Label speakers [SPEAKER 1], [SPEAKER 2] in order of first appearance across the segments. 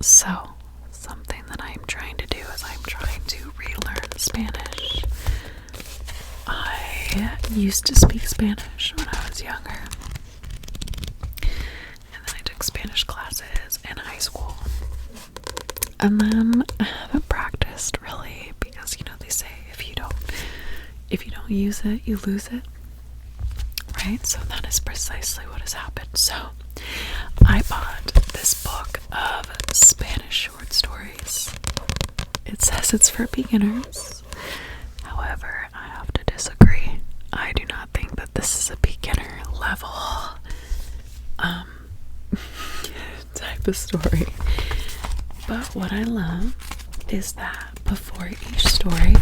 [SPEAKER 1] So something that I'm trying to do is I'm trying to relearn Spanish. I used to speak Spanish when I was younger, and then I took Spanish classes in high school, and then I haven't practiced really because, you know, they say if you don't use it, you lose it, right? So that is precisely what has happened. So I bought this book of Spanish short stories. It says it's for beginners. However, I have to disagree. I do not think that this is a beginner level type of story. But what I love is that before each story,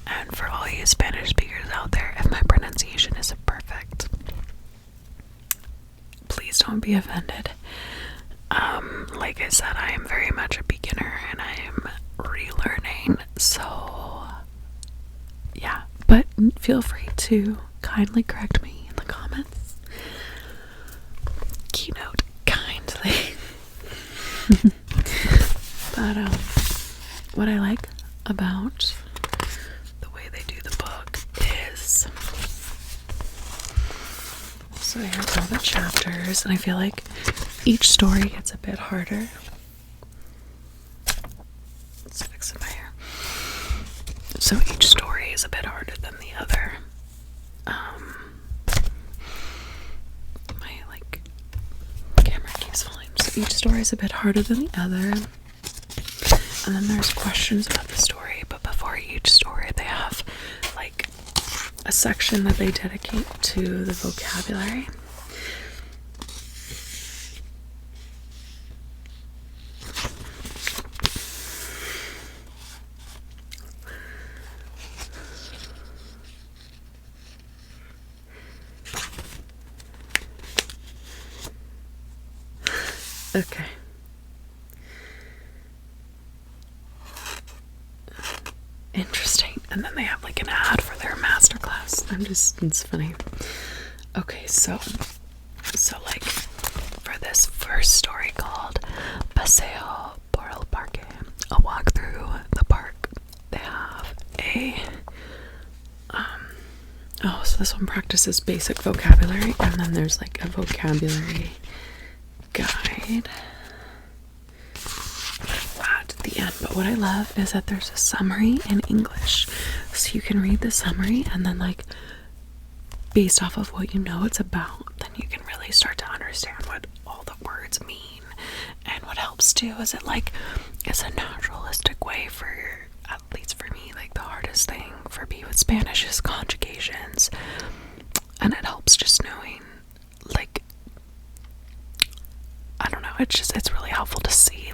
[SPEAKER 1] and for all you Spanish speakers out there, if my pronunciation isn't perfect, please don't be offended. Like I said, I am very much a beginner and I am relearning, so yeah, but feel free to kindly correct me in the comments. Keynote kindly. But what I like about the way they do the book is, so here's all the chapters, and I feel like each story gets a bit harder. Let's fix my hair. So each story is a bit harder than the other. My camera keeps falling. So each story is a bit harder than the other. And then there's questions about the story, but before each story they have a section that they dedicate to the vocabulary. Okay. Interesting. And then they have an ad for their masterclass. It's funny. Okay, so for this first story called Paseo por el Parque, a walk through the park, they have so this one practices basic vocabulary, and then there's a vocabulary guide at the end. But what I love is that there's a summary in English, so you can read the summary, and then based off of what you know it's about, then you can really start to understand what all the words mean. And what helps too is it's a naturalistic way for, at least for me, the hardest thing for me with Spanish is conjugations, and it helps just knowing, I don't know, it's really helpful to see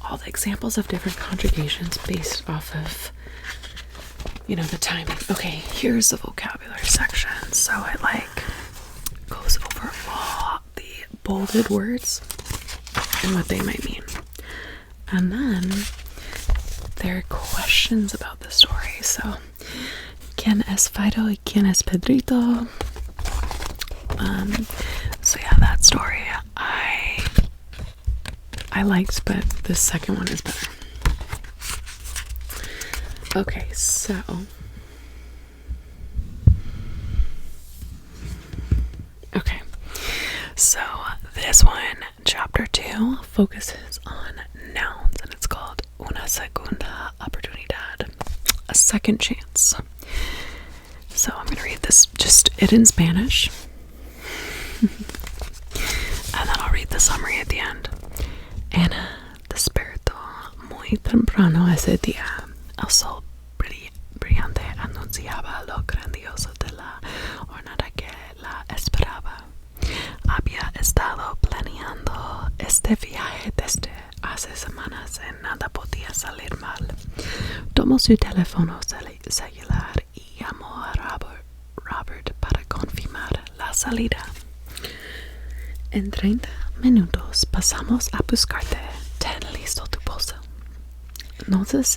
[SPEAKER 1] all the examples of different conjugations based off of, the timing. Okay, here's the vocabulary section. So it goes over all the bolded words and what they might mean. And then there are questions about the story. So, ¿Quién es Fido y quién es Pedrito? So yeah, that story I liked, but the second one is better. Okay, so this one, chapter 2, focuses on nouns, and it's called Una Segunda Oportunidad, a second chance. So I'm gonna read this, just it in Spanish, and then I'll read the summary at the end. Ana despertó muy temprano ese día. El sol brillante anunciaba lo grandioso de la jornada que la esperaba. Había estado planeando este viaje desde hace semanas y nada podía salir mal. Tomó su teléfono celular y llamó a Robert para confirmar la salida. En 30 minutos pasamos a buscarte. Ten listo tu bolso.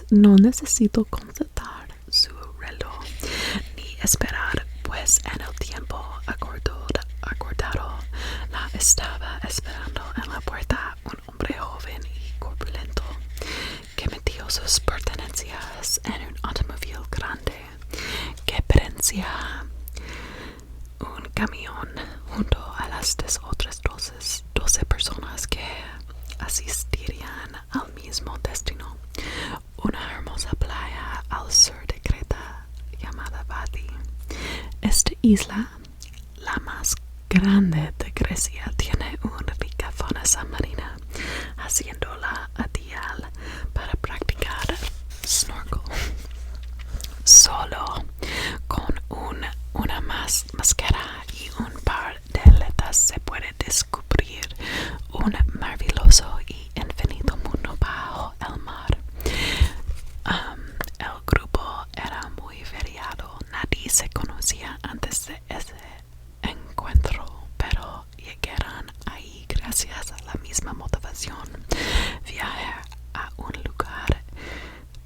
[SPEAKER 1] No necesito consultar su reloj ni esperar, pues en el tiempo acordado la estaba esperando en la puerta un hombre joven y corpulento que metió sus pertenencias en un automóvil grande que parecía un camión junto a las otras 12 personas que asistirían al mismo destino, una hermosa playa al sur de Creta llamada Bali. Esta isla, la más grande de Grecia, tiene una rica fauna marina, haciéndola ideal para practicar snorkel. Solo con una máscara y un par de aletas se puede descubrir un maravilloso y infinito mundo bajo el mar. El grupo era muy variado, nadie se conocía antes de ese encuentro, pero llegaron ahí gracias a la misma motivación: viajar a un lugar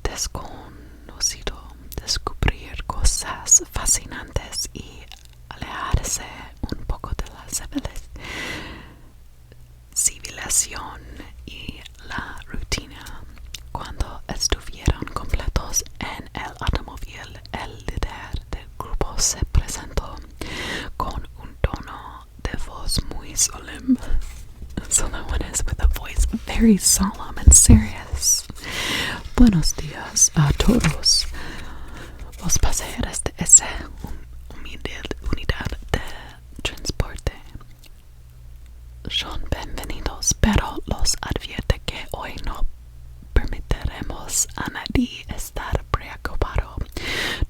[SPEAKER 1] desconocido, descubrir cosas fascinantes y alejarse un poco de la civilización y la rutina. Cuando estuvieron completos en el automóvil, el líder del grupo se presentó con un tono de voz muy solemne. So that one is with a voice very solemn and serious. Buenos días a todos los pasajeros de esa unidad de transporte. Son bienvenidos, pero los advierte que hoy no permitiremos a nadie estar preocupado,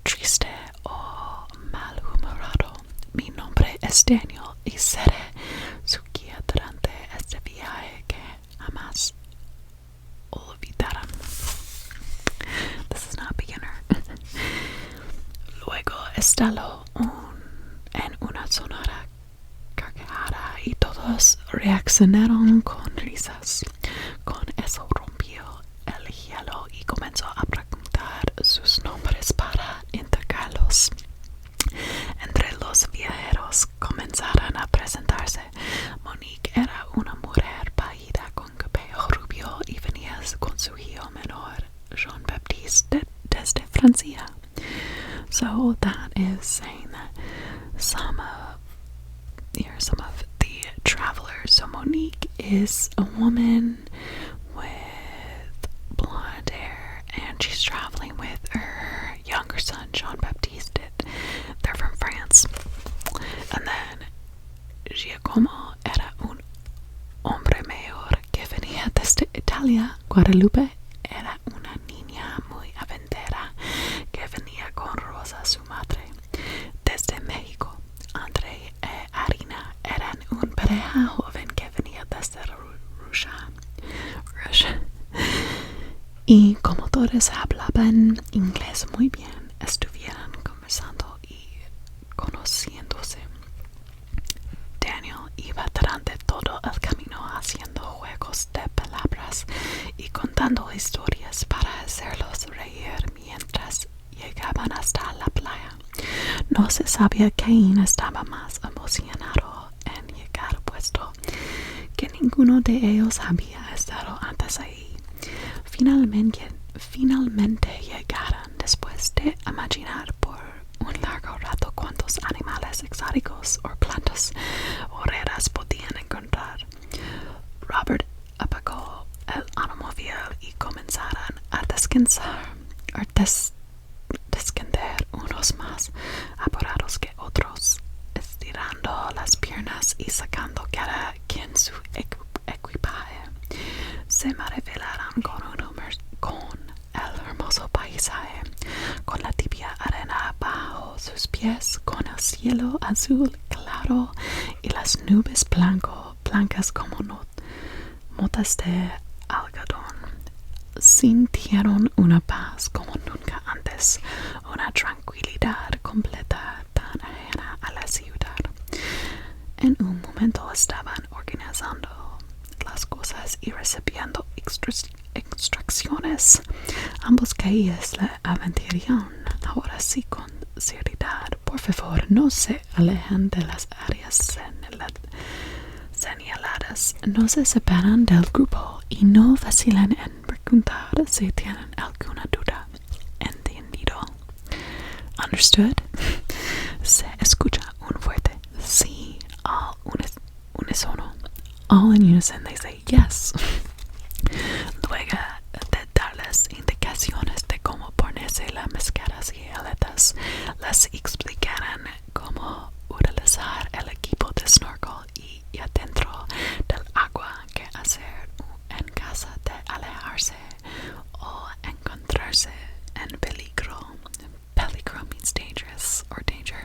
[SPEAKER 1] triste o malhumorado. Mi nombre es Daniel y seré su guía durante este viaje que jamás olvidarán. This is not a beginner. Luego instaló en una sonora carcajada y todos reaccionaron con risas. Con eso rompió el hielo y comenzó a preguntar sus nombres para integrarlos. Entre los viajeros comenzaron a presentarse. Monique era una mujer bajita con cabello rubio y venía con su hijo menor, Jean-Baptiste, desde Francia. So that is saying that some of the travelers. So Monique is a woman with blonde hair, and she's traveling with her younger son, Jean-Baptiste. They're from France. And then Giacomo era un hombre mayor que venía desde Italia. Guadalupe era una niña muy aventurera que venía con Rosa, su madre, desde México. André y Arina eran una pareja joven que venía desde Rusia. Y como todos hablaban inglés muy bien, estuvieron conversando y conociéndose. Daniel iba durante todo el camino haciendo juegos de palabras y contando historias para hacerlos reír mientras llegaban hasta la playa. No se sabía quién estaba más emocionado en llegar, puesto que ninguno de ellos había estado antes ahí. Finalmente llegaron después de imaginar por un largo rato cuántos animales exóticos o plantas o raras podían encontrar. Robert apagó el automóvil y comenzaron a descansar, descender unos más apurados que otros, estirando las piernas y sacando cada quien su equipaje. Se maravillaron con el hermoso paisaje, con la tibia arena bajo sus pies, con el cielo azul claro y las nubes blancas como motas de algodón. Sintieron una paz como nunca antes, una tranquilidad completa tan ajena a la ciudad. En un momento estaban organizando las cosas y recibiendo instrucciones. Ambos caíes la aventarían. Ahora sí, con seriedad, por favor, no se alejen de las áreas señaladas ellas no se separan del grupo y no vacilan en preguntar si tienen alguna duda. ¿Entendido? Understood? Se escucha un fuerte sí al unísono. All in unison they say yes. Luego de darles indicaciones de cómo ponerse las máscaras y aletas, les explicarán cómo utilizar el equipo de snorkel y adentro del agua qué hacer en caso de alejarse o encontrarse en peligro. Peligro means dangerous or danger.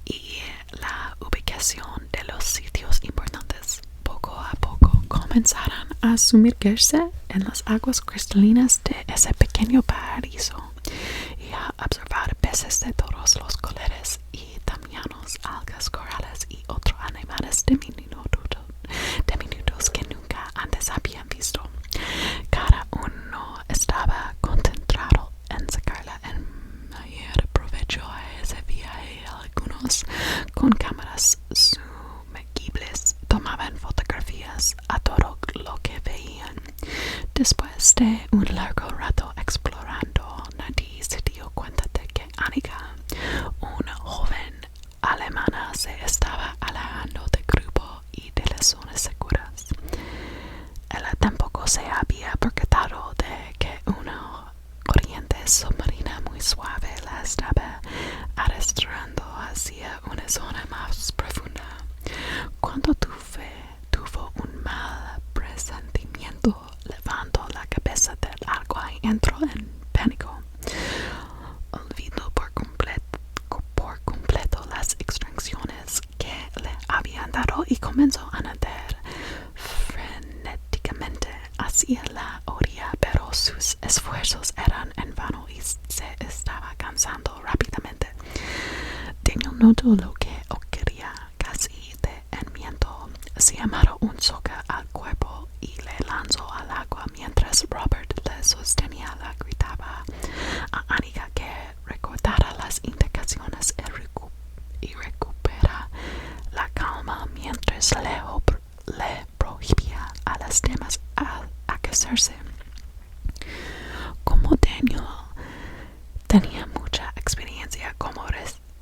[SPEAKER 1] Y la ubicación de los sitios importantes. Poco a poco comenzarán a sumergirse en las aguas cristalinas de ese pequeño paraíso y a observar peces de todos los colores y tamaños, algas, corales y otros animales diminutos que nunca antes habían visto. Cada uno estaba concentrado en sacarle el mayor provecho a ese viaje. Algunos con cámaras sumergibles tomaban fotografías a todo lo que veían. Después de un largo rato explorando, nadie se dio cuenta de que Annika, una joven alemana, se estaba alejando del grupo y de las zonas seguras. Ella tampoco se había percatado de que una corriente submarina muy suave la estaba arrastrando hacia una zona más profunda. Cuando tuvo un mal presentimiento, levantó la cabeza del agua y entró en pánico. Olvidó por completo las instrucciones que le habían dado y comenzó a nadar frenéticamente hacia la orilla, pero sus esfuerzos eran en vano y se estaba cansando rápidamente. Daniel notó lo que ocurría casi de inmediato. Se amarró un soga al cuerpo y le lanzó al agua mientras Robert le sostenía. Le gritaba a Annika que recordara las indicaciones y recupera la calma mientras le prohibía a las demás aquecerse. Como Daniel tenía mucha experiencia como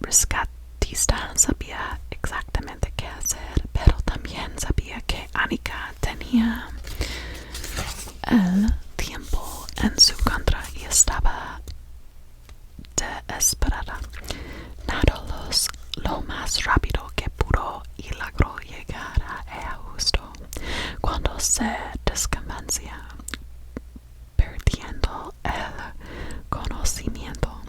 [SPEAKER 1] rescatista, sabía exactamente qué hacer, pero también sabía que Annika tenía el tiempo en su contra y estaba desesperada. Nadó lo más rápido que pudo y logró llegar a ella justo cuando se desconvencía, perdiendo el conocimiento.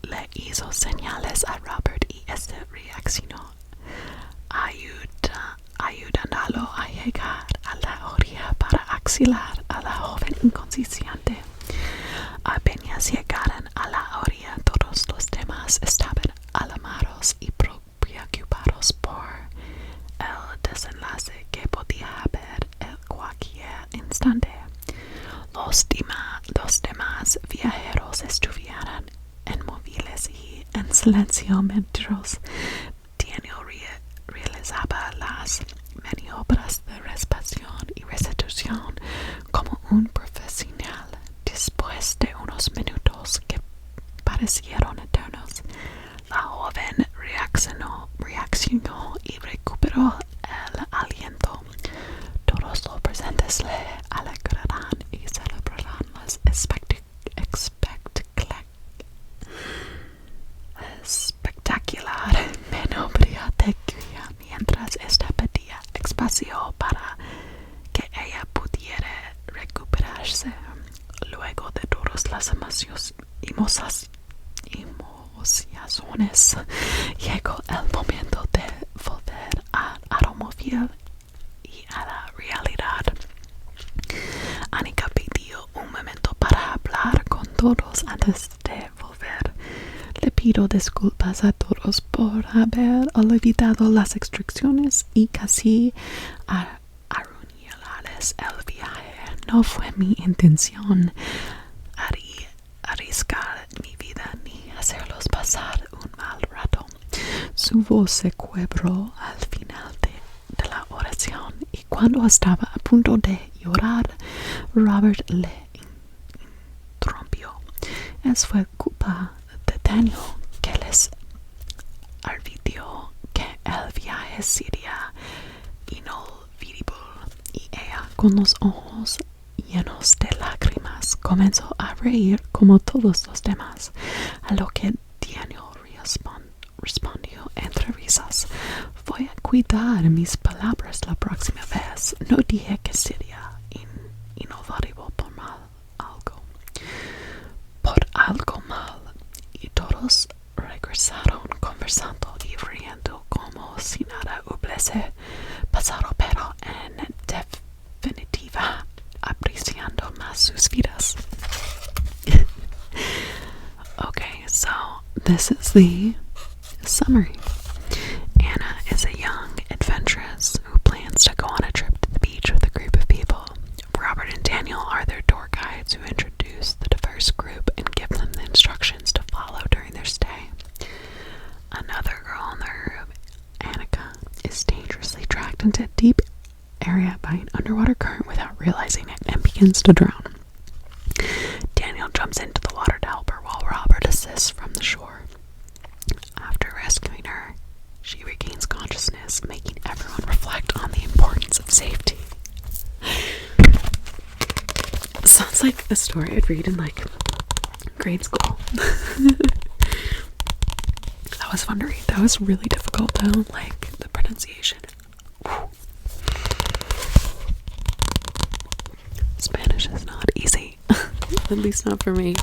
[SPEAKER 1] Le hizo señales a Robert y este reaccionó, ayudándolo a llegar a la orilla para auxiliar a la joven inconsciente. Apenas llegaron a la orilla, todos los demás estaban alarmados y preocupados por el desenlace que podía haber en cualquier instante. Los demás viajeros estuvieron inmóviles y en silencio mientras Daniel realizaba las maniobras de respiración y restitución como un profesional. Después de unos minutos que parecieron eternos, la joven reaccionó y recuperó el aliento. Todos los presentes le alegrarán y celebrarán las espectacular maniobra de guía mientras esta pedía espacio para que ella pudiera recuperarse. Luego de todas las emociones, llegó el momento de volver al automóvil y a la realidad. Annika pidió un momento para hablar con todos antes de volver. Le pido disculpas a todos por haber olvidado las instrucciones y casi arruinarles el viaje. No fue mi intención arriesgar mi vida ni hacerlos pasar un mal rato. Su voz se quebró al final de la oración y Cuando estaba a punto de llorar, Robert le interrumpió. Es fue culpa de Daniel que les advirtió que el viaje sería inolvidable, y ella, con los ojos llenos de lágrimas, comenzó a reír como todos los demás, a lo que Daniel respondió entre risas: voy a cuidar mis palabras la próxima vez. No dije que sería inolvidable por algo mal. Y todos regresaron conversando y riendo como si nada hubiese pasado, pero en definitiva apreciando más sus vidas. Okay, so this is the summary. Anna is a young adventuress who plans to go on a trip to the beach with a group of people. Robert and Daniel are their tour guides who introduce the diverse group and give them the instructions to follow during their stay. Another girl in the room, Annika, is dangerously dragged into a deep area by an underwater current without realizing it and begins to drown. Daniel jumps into the water to help her while Robert assists from the shore. After rescuing her, she regains consciousness, making everyone reflect on the importance of safety. Sounds like a story I'd read in like grade school. That was fun to read. That was really difficult though, like the pronunciation. Whew. Spanish is not easy. At least not for me.